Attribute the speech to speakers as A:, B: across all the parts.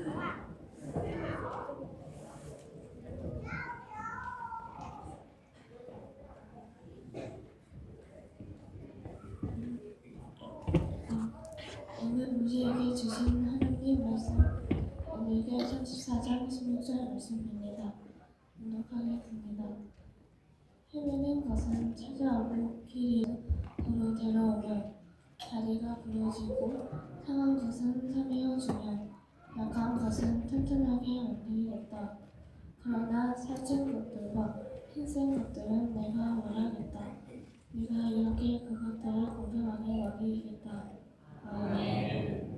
A: 오늘 우리에게 주신 하나님 말씀, 오늘의 34장 16절 말씀입니다. 낭독하겠습니다. 헤매는 것은 찾아오고 길이 도로 데려오면 다리가 부러지고 상한 것은 삼해어주면 약한 것은 튼튼하게 만들겠다. 그러나 살찐 것들과 흰센 것들은 내가 멸하겠다. 네가 이렇게 그것들을 공평하게 여기겠다. 아멘.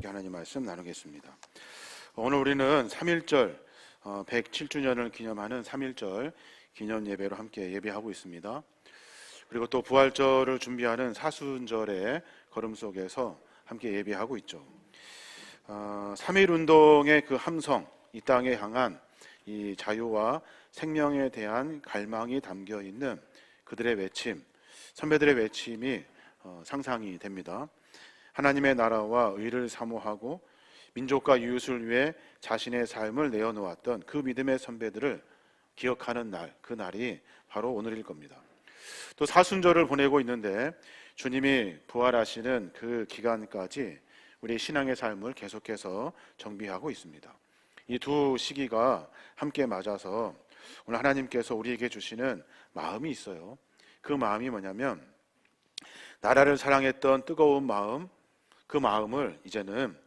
B: 하나님 말씀 나누겠습니다. 오늘 우리는 3.1절 107주년을 기념하는 3.1절 기념 예배로 함께 예배하고 있습니다. 그리고 또 부활절을 준비하는 사순절의 걸음 속에서 함께 예배하고 있죠. 3.1운동의 그 함성, 이 땅에 향한 이 자유와 생명에 대한 갈망이 담겨 있는 그들의 외침, 선배들의 외침이 상상이 됩니다. 하나님의 나라와 의를 사모하고 민족과 이웃을 위해 자신의 삶을 내어놓았던 그 믿음의 선배들을 기억하는 날, 그 날이 바로 오늘일 겁니다. 또 사순절을 보내고 있는데 주님이 부활하시는 그 기간까지 우리 신앙의 삶을 계속해서 정비하고 있습니다. 이 두 시기가 함께 맞아서 오늘 하나님께서 우리에게 주시는 마음이 있어요. 그 마음이 뭐냐면 나라를 사랑했던 뜨거운 마음, 그 마음을 이제는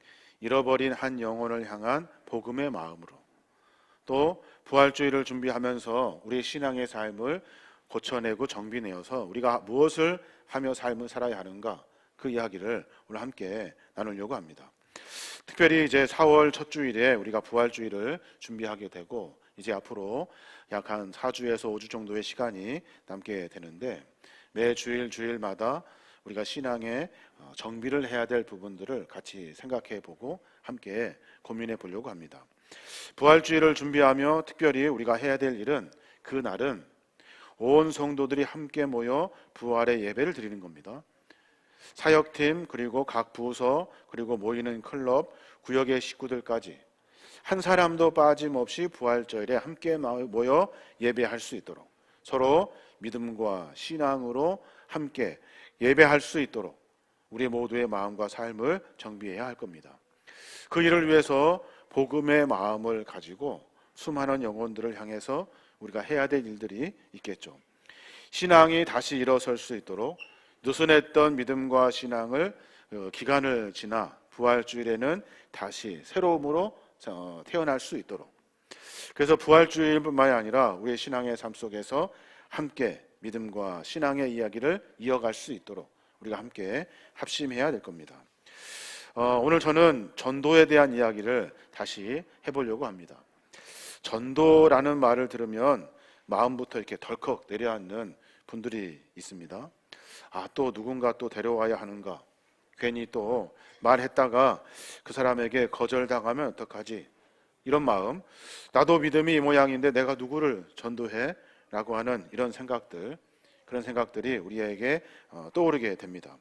B: 잃어버린 한 영혼을 향한 복음의 마음으로, 또 부활주의를 준비하면서 우리의 신앙의 삶을 고쳐내고 정비내어서 우리가 무엇을 하며 삶을 살아야 하는가, 그 이야기를 오늘 함께 나누려고 합니다. 특별히 이제 4월 첫 주일에 우리가 부활주의를 준비하게 되고 이제 앞으로 약 한 4주에서 5주 정도의 시간이 남게 되는데 매 주일마다 우리가 신앙의 정비를 해야 될 부분들을 같이 생각해 보고 함께 고민해 보려고 합니다. 부활주의를 준비하며 특별히 우리가 해야 될 일은, 그날은 온 성도들이 함께 모여 부활의 예배를 드리는 겁니다. 사역팀, 그리고 각 부서, 그리고 모이는 클럽, 구역의 식구들까지 한 사람도 빠짐없이 부활절에 함께 모여 예배할 수 있도록, 서로 믿음과 신앙으로 함께 예배할 수 있도록 우리 모두의 마음과 삶을 정비해야 할 겁니다. 그 일을 위해서 복음의 마음을 가지고 수많은 영혼들을 향해서 우리가 해야 될 일들이 있겠죠. 신앙이 다시 일어설 수 있도록 느슨했던 믿음과 신앙을 기간을 지나 부활주일에는 다시 새로움으로 태어날 수 있도록, 그래서 부활주일뿐만이 아니라 우리의 신앙의 삶 속에서 함께 믿음과 신앙의 이야기를 이어갈 수 있도록 우리가 함께 합심해야 될 겁니다. 오늘 저는 전도에 대한 이야기를 다시 해보려고 합니다. 전도라는 말을 들으면 마음부터 이렇게 덜컥 내려앉는 분들이 있습니다. 또 누군가 또 데려와야 하는가, 괜히 또 말했다가 그 사람에게 거절당하면 어떡하지, 이런 마음, 나도 믿음이 이 모양인데 내가 누구를 전도해? 라고 하는 이런 생각들, 그런 생각들이 우리에게 떠오르게 됩니다.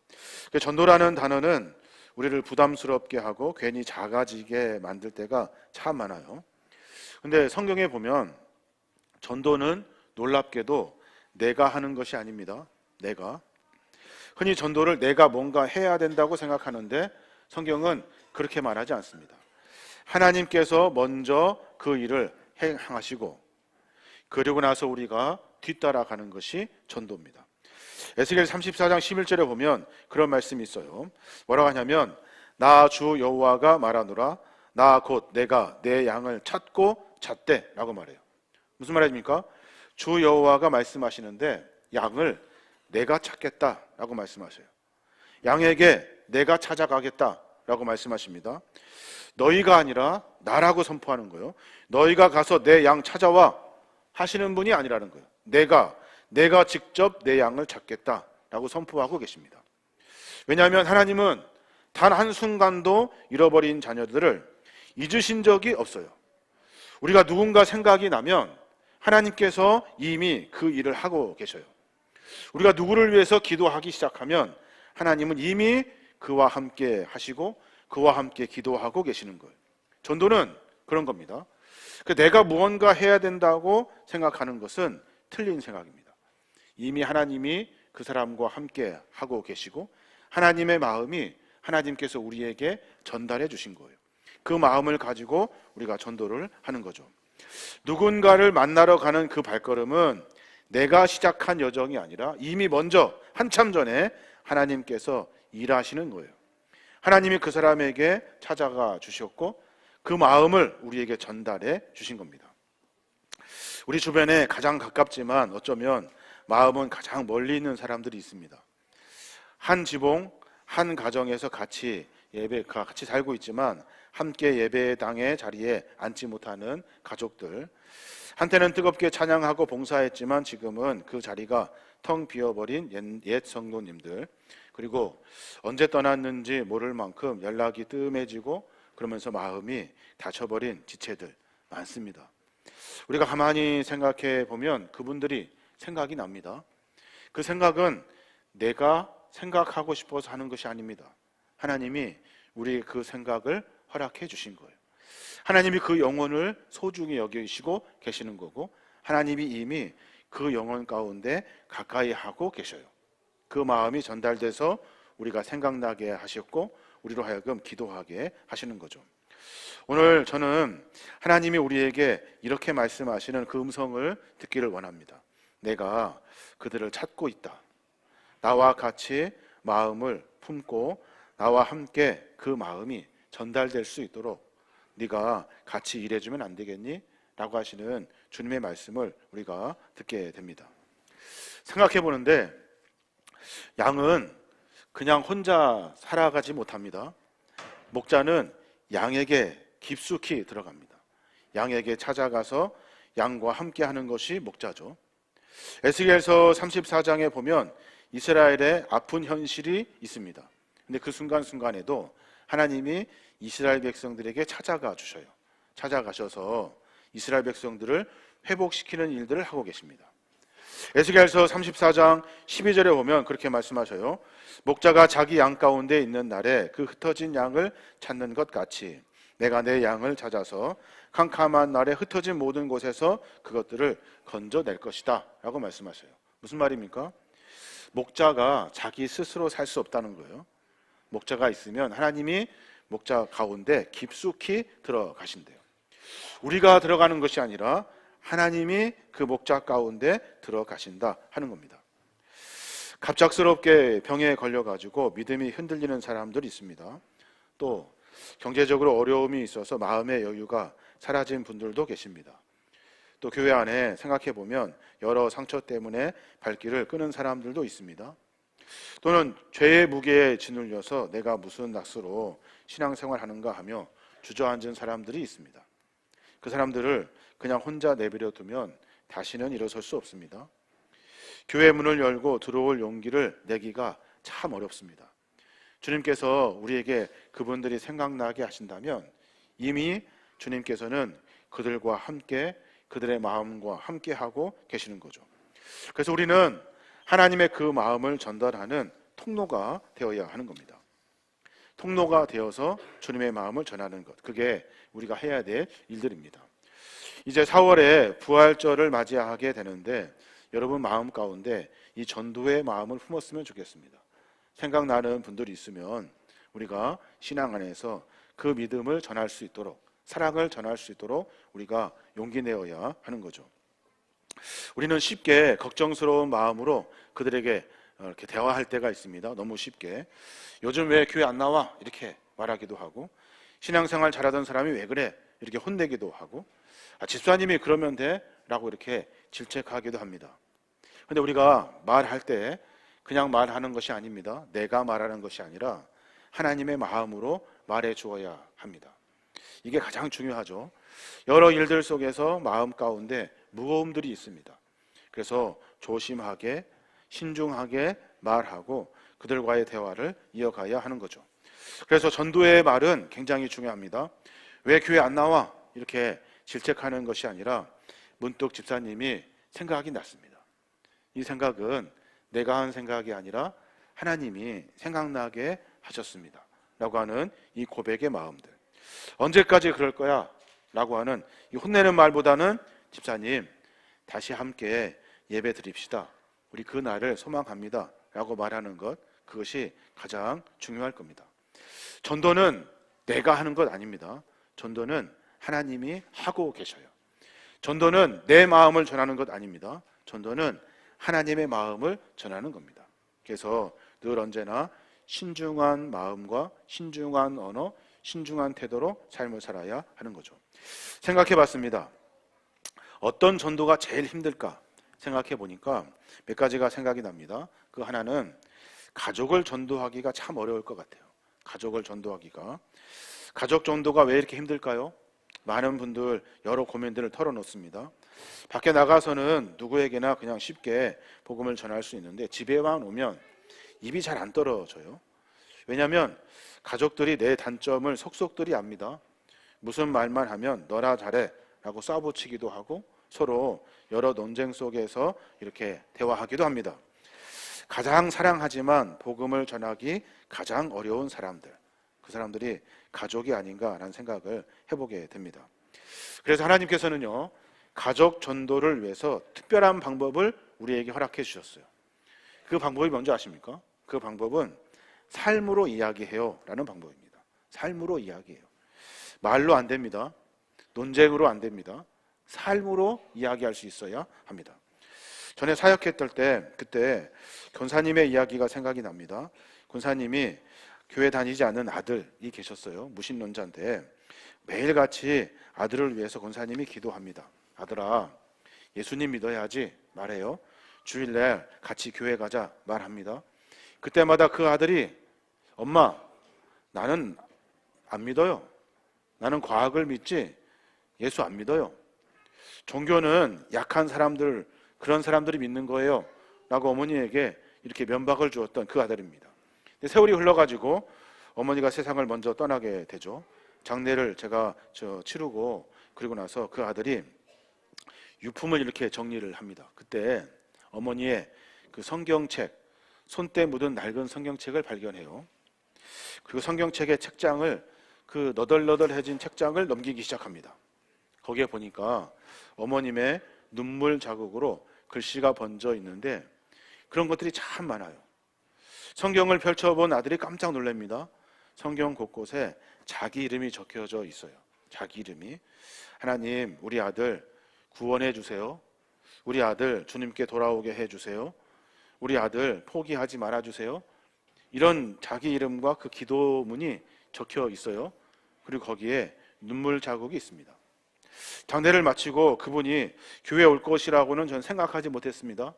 B: 전도라는 단어는 우리를 부담스럽게 하고 괜히 작아지게 만들 때가 참 많아요. 근데 성경에 보면 전도는 놀랍게도 내가 하는 것이 아닙니다. 내가. 흔히 전도를 내가 뭔가 해야 된다고 생각하는데 성경은 그렇게 말하지 않습니다. 하나님께서 먼저 그 일을 행하시고 그리고 나서 우리가 뒤따라가는 것이 전도입니다. 에스겔 34장 11절에 보면 그런 말씀이 있어요. 뭐라고 하냐면 나 주 여호와가 말하노라, 나 곧 내가 내 양을 찾고 잣대 라고 말해요. 무슨 말입니까? 주 여호와가 말씀하시는데 양을 내가 찾겠다 라고 말씀하셔요. 양에게 내가 찾아가겠다 라고 말씀하십니다. 너희가 아니라 나라고 선포하는 거예요. 너희가 가서 내 양 찾아와 하시는 분이 아니라는 거예요. 내가 직접 내 양을 찾겠다 라고 선포하고 계십니다. 왜냐하면 하나님은 단 한순간도 잃어버린 자녀들을 잊으신 적이 없어요. 우리가 누군가 생각이 나면 하나님께서 이미 그 일을 하고 계셔요. 우리가 누구를 위해서 기도하기 시작하면 하나님은 이미 그와 함께 하시고 그와 함께 기도하고 계시는 거예요. 전도는 그런 겁니다. 내가 무언가 해야 된다고 생각하는 것은 틀린 생각입니다. 이미 하나님이 그 사람과 함께 하고 계시고 하나님의 마음이 하나님께서 우리에게 전달해 주신 거예요. 그 마음을 가지고 우리가 전도를 하는 거죠. 누군가를 만나러 가는 그 발걸음은 내가 시작한 여정이 아니라 이미 먼저 한참 전에 하나님께서 일하시는 거예요. 하나님이 그 사람에게 찾아가 주셨고 그 마음을 우리에게 전달해 주신 겁니다. 우리 주변에 가장 가깝지만 어쩌면 마음은 가장 멀리 있는 사람들이 있습니다. 한 지붕, 한 가정에서 같이 살고 있지만 함께 예배당의 자리에 앉지 못하는 가족들, 한때는 뜨겁게 찬양하고 봉사했지만 지금은 그 자리가 텅 비어버린 옛 성도님들, 그리고 언제 떠났는지 모를 만큼 연락이 뜸해지고 그러면서 마음이 닫혀버린 지체들 많습니다. 우리가 가만히 생각해 보면 그분들이 생각이 납니다. 그 생각은 내가 생각하고 싶어서 하는 것이 아닙니다. 하나님이 우리 그 생각을 허락해 주신 거예요. 하나님이 그 영혼을 소중히 여기시고 계시는 거고 하나님이 이미 그 영혼 가운데 가까이 하고 계셔요. 그 마음이 전달돼서 우리가 생각나게 하셨고 우리로 하여금 기도하게 하시는 거죠. 오늘 저는 하나님이 우리에게 이렇게 말씀하시는 그 음성을 듣기를 원합니다. 내가 그들을 찾고 있다. 나와 같이 마음을 품고 나와 함께 그 마음이 전달될 수 있도록 네가 같이 일해주면 안 되겠니? 라고 하시는 주님의 말씀을 우리가 듣게 됩니다. 생각해 보는데 양은 그냥 혼자 살아가지 못합니다. 목자는 양에게 깊숙이 들어갑니다. 양에게 찾아가서 양과 함께 하는 것이 목자죠. 에스겔서 34장에 보면 이스라엘의 아픈 현실이 있습니다. 근데 그 순간순간에도 하나님이 이스라엘 백성들에게 찾아가 주셔요. 찾아가셔서 이스라엘 백성들을 회복시키는 일들을 하고 계십니다. 에스겔서 34장 12절에 보면 그렇게 말씀하셔요. 목자가 자기 양 가운데 있는 날에 그 흩어진 양을 찾는 것 같이 내가 내 양을 찾아서 캄캄한 날에 흩어진 모든 곳에서 그것들을 건져낼 것이다 라고 말씀하셔요. 무슨 말입니까? 목자가 자기 스스로 살 수 없다는 거예요. 목자가 있으면 하나님이 목자 가운데 깊숙이 들어가신대요. 우리가 들어가는 것이 아니라 하나님이 그 목자 가운데 들어가신다 하는 겁니다. 갑작스럽게 병에 걸려가지고 믿음이 흔들리는 사람들이 있습니다. 또 경제적으로 어려움이 있어서 마음의 여유가 사라진 분들도 계십니다. 또 교회 안에 생각해 보면 여러 상처 때문에 발길을 끄는 사람들도 있습니다. 또는 죄의 무게에 짓눌려서 내가 무슨 낯으로 신앙생활하는가 하며 주저앉은 사람들이 있습니다. 그 사람들을 그냥 혼자 내버려 두면 다시는 일어설 수 없습니다. 교회 문을 열고 들어올 용기를 내기가 참 어렵습니다. 주님께서 우리에게 그분들이 생각나게 하신다면 이미 주님께서는 그들과 함께 그들의 마음과 함께 하고 계시는 거죠. 그래서 우리는 하나님의 그 마음을 전달하는 통로가 되어야 하는 겁니다. 통로가 되어서 주님의 마음을 전하는 것, 그게 우리가 해야 될 일들입니다. 이제 4월에 부활절을 맞이하게 되는데 여러분 마음 가운데 이 전도의 마음을 품었으면 좋겠습니다. 생각나는 분들이 있으면 우리가 신앙 안에서 그 믿음을 전할 수 있도록, 사랑을 전할 수 있도록 우리가 용기 내어야 하는 거죠. 우리는 쉽게 걱정스러운 마음으로 그들에게 이렇게 대화할 때가 있습니다. 너무 쉽게 요즘 왜 교회 안 나와? 이렇게 말하기도 하고, 신앙생활 잘하던 사람이 왜 그래? 이렇게 혼내기도 하고, 집사님이 그러면 돼? 라고 이렇게 질책하기도 합니다. 그런데 우리가 말할 때 그냥 말하는 것이 아닙니다. 내가 말하는 것이 아니라 하나님의 마음으로 말해 주어야 합니다. 이게 가장 중요하죠. 여러 일들 속에서 마음 가운데 무거움들이 있습니다. 그래서 조심하게 신중하게 말하고 그들과의 대화를 이어가야 하는 거죠. 그래서 전도의 말은 굉장히 중요합니다. 왜 교회 안 나와? 이렇게 질책하는 것이 아니라 문득 집사님이 생각이 났습니다. 이 생각은 내가 한 생각이 아니라 하나님이 생각나게 하셨습니다 라고 하는 이 고백의 마음들, 언제까지 그럴 거야? 라고 하는 이 혼내는 말보다는 집사님 다시 함께 예배 드립시다, 우리 그 날을 소망합니다 라고 말하는 것, 그것이 가장 중요할 겁니다. 전도는 내가 하는 것 아닙니다. 전도는 하나님이 하고 계셔요. 전도는 내 마음을 전하는 것 아닙니다. 전도는 하나님의 마음을 전하는 겁니다. 그래서 늘 언제나 신중한 마음과 신중한 언어, 신중한 태도로 삶을 살아야 하는 거죠. 생각해 봤습니다. 어떤 전도가 제일 힘들까 생각해 보니까 몇 가지가 생각이 납니다. 그 하나는 가족을 전도하기가 참 어려울 것 같아요. 가족을 전도하기가. 가족 전도가 왜 이렇게 힘들까요? 많은 분들 여러 고민들을 털어놓습니다. 밖에 나가서는 누구에게나 그냥 쉽게 복음을 전할 수 있는데 집에만 오면 입이 잘 안 떨어져요. 왜냐하면 가족들이 내 단점을 속속들이 압니다. 무슨 말만 하면 너나 잘해 라고 쏴붙이기도 하고 서로 여러 논쟁 속에서 이렇게 대화하기도 합니다. 가장 사랑하지만 복음을 전하기 가장 어려운 사람들, 그 사람들이 가족이 아닌가라는 생각을 해보게 됩니다. 그래서 하나님께서는요, 가족 전도를 위해서 특별한 방법을 우리에게 허락해 주셨어요. 그 방법이 뭔지 아십니까? 그 방법은 삶으로 이야기해요 라는 방법입니다. 삶으로 이야기해요. 말로 안 됩니다. 논쟁으로 안 됩니다. 삶으로 이야기할 수 있어야 합니다. 전에 사역했을 때 그때 권사님의 이야기가 생각이 납니다. 권사님이 교회 다니지 않는 아들이 계셨어요. 무신론자인데 매일같이 아들을 위해서 권사님이 기도합니다. 아들아, 예수님 믿어야지 말해요. 주일날 같이 교회 가자 말합니다. 그때마다 그 아들이 엄마, 나는 안 믿어요. 나는 과학을 믿지 예수 안 믿어요. 종교는 약한 사람들, 그런 사람들이 믿는 거예요 라고 어머니에게 이렇게 면박을 주었던 그 아들입니다. 세월이 흘러가지고 어머니가 세상을 먼저 떠나게 되죠. 장례를 제가 치르고 그리고 나서 그 아들이 유품을 이렇게 정리를 합니다. 그때 어머니의 그 성경책, 손때 묻은 낡은 성경책을 발견해요. 그리고 성경책의 책장을, 그 너덜너덜해진 책장을 넘기기 시작합니다. 거기에 보니까 어머님의 눈물 자국으로 글씨가 번져 있는데 그런 것들이 참 많아요. 성경을 펼쳐본 아들이 깜짝 놀랍니다. 성경 곳곳에 자기 이름이 적혀져 있어요. 자기 이름이. 하나님, 우리 아들 구원해 주세요. 우리 아들 주님께 돌아오게 해 주세요. 우리 아들 포기하지 말아 주세요. 이런 자기 이름과 그 기도문이 적혀 있어요. 그리고 거기에 눈물 자국이 있습니다. 장례를 마치고 그분이 교회에 올 것이라고는 전 생각하지 못했습니다.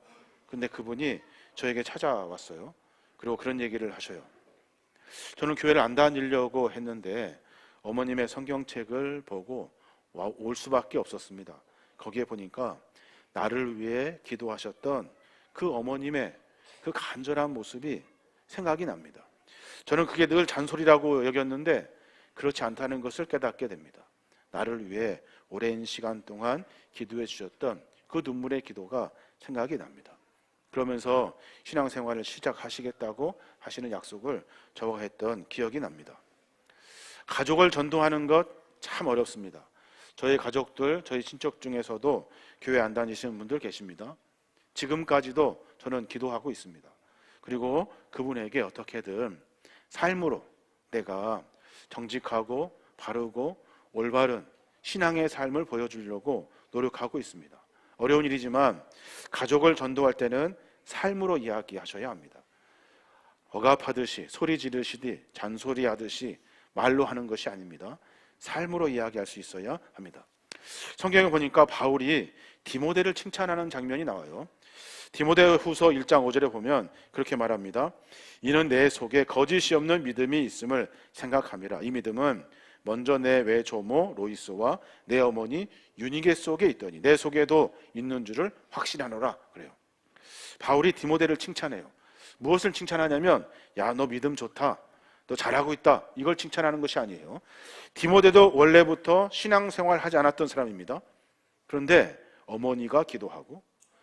B: 근데 그분이 저에게 찾아왔어요. 그리고 그런 얘기를 하셔요. 저는 교회를 안 다니려고 했는데 어머님의 성경책을 보고 올 수밖에 없었습니다. 거기에 보니까 나를 위해 기도하셨던 그 어머님의 그 간절한 모습이 생각이 납니다. 저는 그게 늘 잔소리라고 여겼는데 그렇지 않다는 것을 깨닫게 됩니다. 나를 위해 오랜 시간 동안 기도해 주셨던 그 눈물의 기도가 생각이 납니다. 그러면서 신앙생활을 시작하시겠다고 하시는 약속을 저와 했던 기억이 납니다. 가족을 전도하는 것 참 어렵습니다. 저희 가족들, 저희 친척 중에서도 교회 안 다니시는 분들 계십니다. 지금까지도 저는 기도하고 있습니다. 그리고 그분에게 어떻게든 삶으로 내가 정직하고 바르고 올바른 신앙의 삶을 보여주려고 노력하고 있습니다. 어려운 일이지만 가족을 전도할 때는 삶으로 이야기하셔야 합니다. 억압하듯이 소리 지르시듯이 잔소리하듯이 말로 하는 것이 아닙니다. 삶으로 이야기할 수 있어야 합니다. 성경에 보니까 바울이 디모데를 칭찬하는 장면이 나와요. 디모데후서 1장 5절에 보면 그렇게 말합니다. 이는 내 속에 거짓이 없는 믿음이 있음을 생각함이라. 이 믿음은 먼저 내 외조모 로이스와 내 어머니 유니게 속에 있더니 내 속에도 있는 줄을 확신하노라 그래요. 바울이 디모데를 칭찬해요. 무엇을 칭찬하냐면 야, 너 믿음 좋다, 너 잘하고 있다, 이걸 칭찬하는 것이 아니에요. 디모데도 원래부터 신앙생활 하지 않았던 사람입니다. 그런데 어머니가 기도하고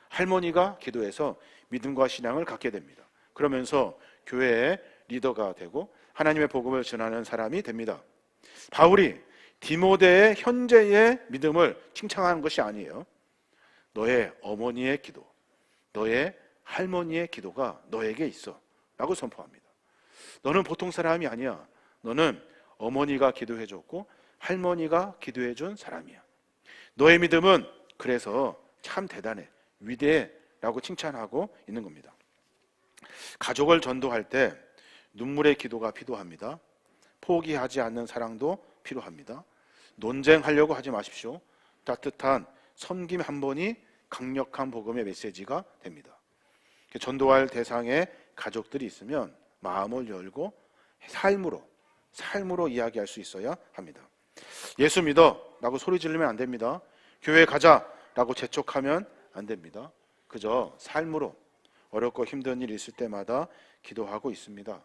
B: 할머니가 기도해서 믿음과 신앙을 갖게 됩니다. 그러면서 교회의 리더가 되고 하나님의 복음을 전하는 사람이 됩니다. 바울이 디모데의 현재의 믿음을 칭찬하는 것이 아니에요. 너의 어머니의 기도, 너의 할머니의 기도가 너에게 있어 라고 선포합니다. 너는 보통 사람이 아니야. 너는 어머니가 기도해줬고 할머니가 기도해준 사람이야. 너의 믿음은 그래서 참 대단해, 위대해 라고 칭찬하고 있는 겁니다. 가족을 전도할 때 눈물의 기도가 필요합니다. 포기하지 않는 사랑도 필요합니다. 논쟁하려고 하지 마십시오. 따뜻한 섬김 한 번이 강력한 복음의 메시지가 됩니다. 전도할 대상에 가족들이 있으면 마음을 열고 삶으로 이야기할 수 있어야 합니다. 예수 믿어 라고 소리 지르면 안 됩니다. 교회 가자 라고 재촉하면 안 됩니다. 그저 삶으로 어렵고 힘든 일 있을 때마다 기도하고 있습니다.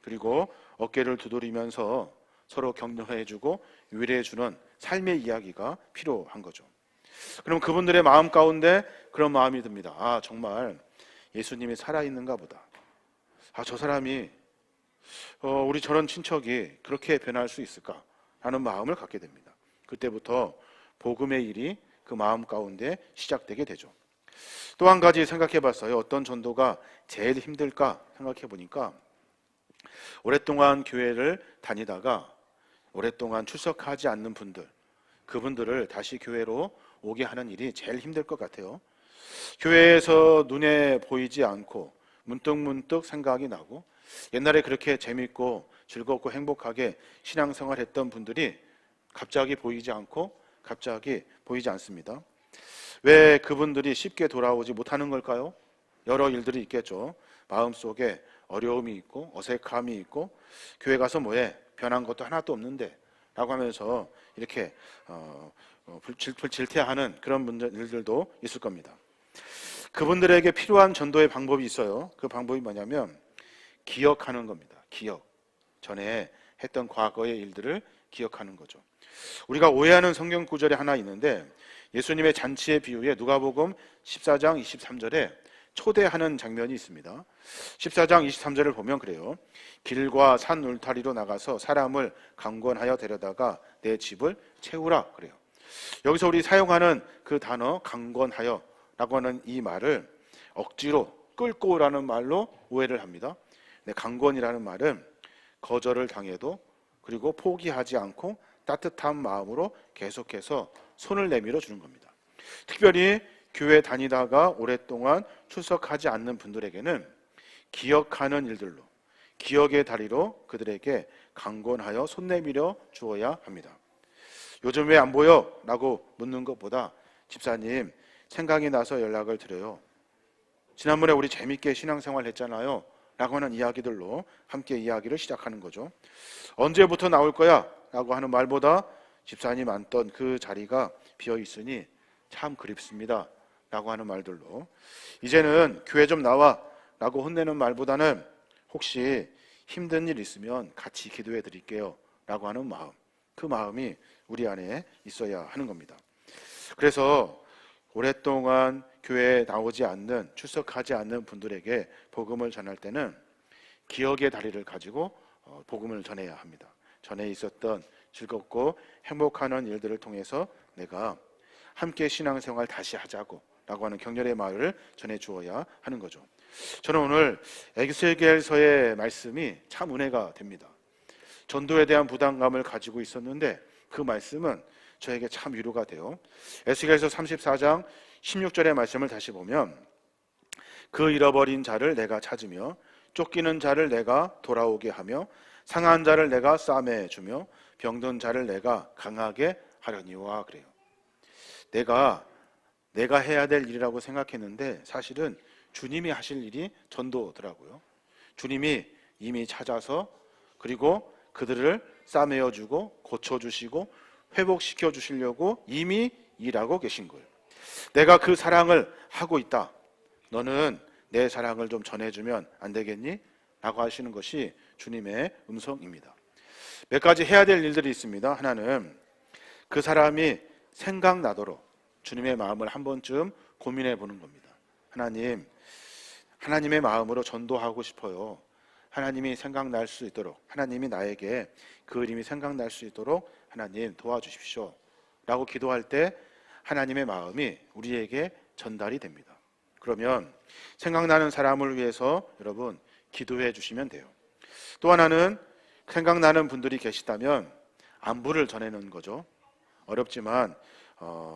B: 그리고 어깨를 두드리면서 서로 격려해주고 위로해주는 삶의 이야기가 필요한 거죠. 그럼 그분들의 마음 가운데 그런 마음이 듭니다. 아, 정말 예수님이 살아있는가 보다. 아, 저 사람이 우리 저런 친척이 그렇게 변할 수 있을까 하는 마음을 갖게 됩니다. 그때부터 복음의 일이 그 마음 가운데 시작되게 되죠. 또 한 가지 생각해 봤어요. 어떤 전도가 제일 힘들까 생각해 보니까 오랫동안 교회를 다니다가 오랫동안 출석하지 않는 분들, 그분들을 다시 교회로 오게 하는 일이 제일 힘들 것 같아요. 교회에서 눈에 보이지 않고 문득문득 생각이 나고 옛날에 그렇게 재밌고 즐겁고 행복하게 신앙생활 했던 분들이 갑자기 보이지 않고 갑자기 보이지 않습니다. 왜 그분들이 쉽게 돌아오지 못하는 걸까요? 여러 일들이 있겠죠. 마음속에 어려움이 있고 어색함이 있고 교회 가서 뭐해? 변한 것도 하나도 없는데 라고 하면서 이렇게 질퇴하는 그런 일들도 있을 겁니다. 그분들에게 필요한 전도의 방법이 있어요. 그 방법이 뭐냐면 기억하는 겁니다. 기억. 전에 했던 과거의 일들을 기억하는 거죠. 우리가 오해하는 성경 구절이 하나 있는데 예수님의 잔치의 비유에 누가복음 14장 23절에 초대하는 장면이 있습니다. 14장 23절을 보면 그래요. 길과 산 울타리로 나가서 사람을 강권하여 데려다가 내 집을 채우라 그래요. 여기서 우리 사용하는 그 단어 강권하여 라고 하는 이 말을 억지로 끌고 오라는 말로 오해를 합니다. 강권이라는 말은 거절을 당해도 그리고 포기하지 않고 따뜻한 마음으로 계속해서 손을 내밀어 주는 겁니다. 특별히 교회 다니다가 오랫동안 출석하지 않는 분들에게는 기억하는 일들로, 기억의 다리로 그들에게 강권하여 손 내밀어 주어야 합니다. 요즘 왜 안 보여? 라고 묻는 것보다 집사님 생각이 나서 연락을 드려요. 지난번에 우리 재밌게 신앙생활 했잖아요 라고 하는 이야기들로 함께 이야기를 시작하는 거죠. 언제부터 나올 거야? 라고 하는 말보다 집사님 앉던 그 자리가 비어 있으니 참 그립습니다 라고 하는 말들로 이제는 교회 좀 나와 라고 혼내는 말보다는 혹시 힘든 일 있으면 같이 기도해 드릴게요 라고 하는 마음, 그 마음이 우리 안에 있어야 하는 겁니다. 그래서 오랫동안 교회에 나오지 않는, 출석하지 않는 분들에게 복음을 전할 때는 기억의 다리를 가지고 복음을 전해야 합니다. 전에 있었던 즐겁고 행복하는 일들을 통해서 내가 함께 신앙생활 다시 하자고 라고 하는 격려의 말을 전해 주어야 하는 거죠. 저는 오늘 에스겔서의 말씀이 참 은혜가 됩니다. 전도에 대한 부담감을 가지고 있었는데 그 말씀은 저에게 참 위로가 돼요. 에스겔서 34장 16절의 말씀을 다시 보면 그 잃어버린 자를 내가 찾으며 쫓기는 자를 내가 돌아오게 하며 상한 자를 내가 싸매 주며 병든 자를 내가 강하게 하려니와 그래요. 내가 해야 될 일이라고 생각했는데 사실은 주님이 하실 일이 전도더라고요. 주님이 이미 찾아서 그리고 그들을 싸매어 주고 고쳐 주시고 회복시켜 주시려고 이미 일하고 계신 거예요. 내가 그 사랑을 하고 있다. 너는 내 사랑을 좀 전해주면 안 되겠니? 라고 하시는 것이 주님의 음성입니다. 몇 가지 해야 될 일들이 있습니다. 하나는 그 사람이 생각나도록 주님의 마음을 한 번쯤 고민해 보는 겁니다. 하나님의 마음으로 전도하고 싶어요. 하나님이 생각날 수 있도록, 하나님이 나에게 그 이름이 생각날 수 있도록 하나님 도와주십시오 라고 기도할 때 하나님의 마음이 우리에게 전달이 됩니다. 그러면 생각나는 사람을 위해서 여러분 기도해 주시면 돼요. 또 하나는 생각나는 분들이 계시다면 안부를 전하는 거죠. 어렵지만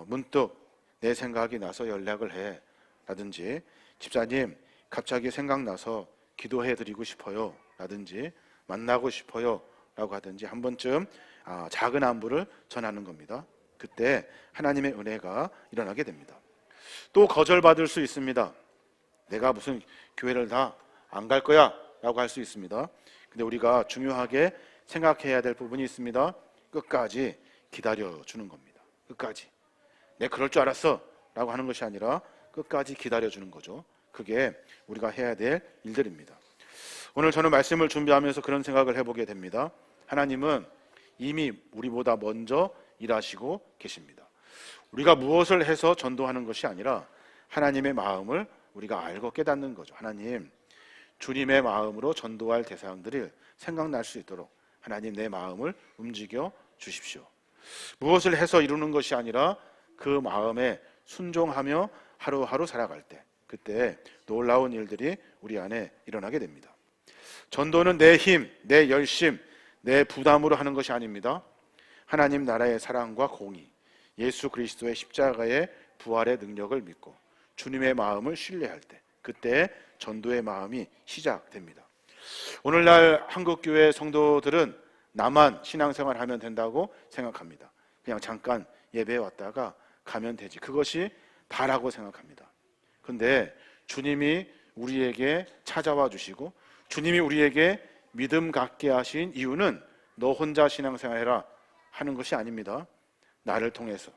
B: 문득 내 생각이 나서 연락을 해 라든지, 집사님 갑자기 생각나서 기도해 드리고 싶어요 라든지, 만나고 싶어요 라고 하든지 한 번쯤 작은 안부를 전하는 겁니다. 그때 하나님의 은혜가 일어나게 됩니다. 또 거절받을 수 있습니다. 내가 무슨 교회를 다 안 갈 거야 라고 할 수 있습니다. 근데 우리가 중요하게 생각해야 될 부분이 있습니다. 끝까지 기다려주는 겁니다. 끝까지. 내 그럴 줄 알았어 라고 하는 것이 아니라 끝까지 기다려주는 거죠. 그게 우리가 해야 될 일들입니다. 오늘 저는 말씀을 준비하면서 그런 생각을 해보게 됩니다. 하나님은 이미 우리보다 먼저 일하시고 계십니다. 우리가 무엇을 해서 전도하는 것이 아니라 하나님의 마음을 우리가 알고 깨닫는 거죠. 하나님, 주님의 마음으로 전도할 대상들이 생각날 수 있도록 하나님 내 마음을 움직여 주십시오. 무엇을 해서 이루는 것이 아니라 그 마음에 순종하며 하루하루 살아갈 때, 그때 놀라운 일들이 우리 안에 일어나게 됩니다. 전도는 내 힘, 내 열심, 내 부담으로 하는 것이 아닙니다. 하나님 나라의 사랑과 공의, 예수 그리스도의 십자가의 부활의 능력을 믿고 주님의 마음을 신뢰할 때, 그때 전도의 마음이 시작됩니다. 오늘날 한국교회 성도들은 나만 신앙생활하면 된다고 생각합니다. 그냥 잠깐 예배에 왔다가 가면 되지, 그것이 다라고 생각합니다. 그런데 주님이 우리에게 찾아와 주시고 주님이 우리에게 믿음 갖게 하신 이유는 너 혼자 신앙생활해라 하는 것이 아닙니다. 나를 통해서,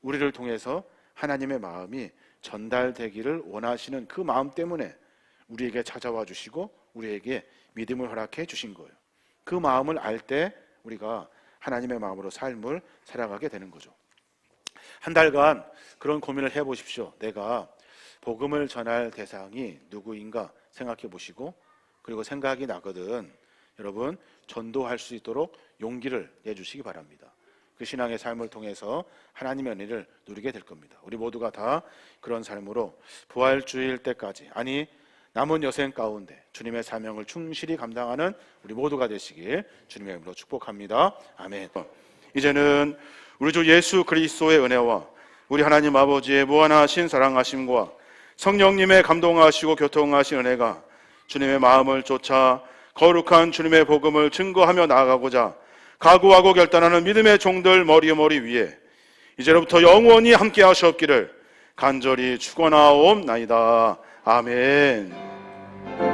B: 우리를 통해서 하나님의 마음이 전달되기를 원하시는 그 마음 때문에 우리에게 찾아와 주시고 우리에게 믿음을 허락해 주신 거예요. 그 마음을 알 때 우리가 하나님의 마음으로 삶을 살아가게 되는 거죠. 한 달간 그런 고민을 해보십시오. 내가 복음을 전할 대상이 누구인가 생각해 보시고, 그리고 생각이 나거든 여러분 전도할 수 있도록 용기를 내주시기 바랍니다. 그 신앙의 삶을 통해서 하나님의 은혜를 누리게 될 겁니다. 우리 모두가 다 그런 삶으로 부활주일 때까지, 아니 남은 여생 가운데 주님의 사명을 충실히 감당하는 우리 모두가 되시길 주님의 이름으로 축복합니다. 아멘. 이제는 우리 주 예수 그리스도의 은혜와 우리 하나님 아버지의 무한하신 사랑하심과 성령님의 감동하시고 교통하신 은혜가 주님의 마음을 쫓아 거룩한 주님의 복음을 증거하며 나아가고자 각오하고 결단하는 믿음의 종들 머리 위에 이제로부터 영원히 함께 하시옵기를 간절히 축원하옵나이다. 아멘.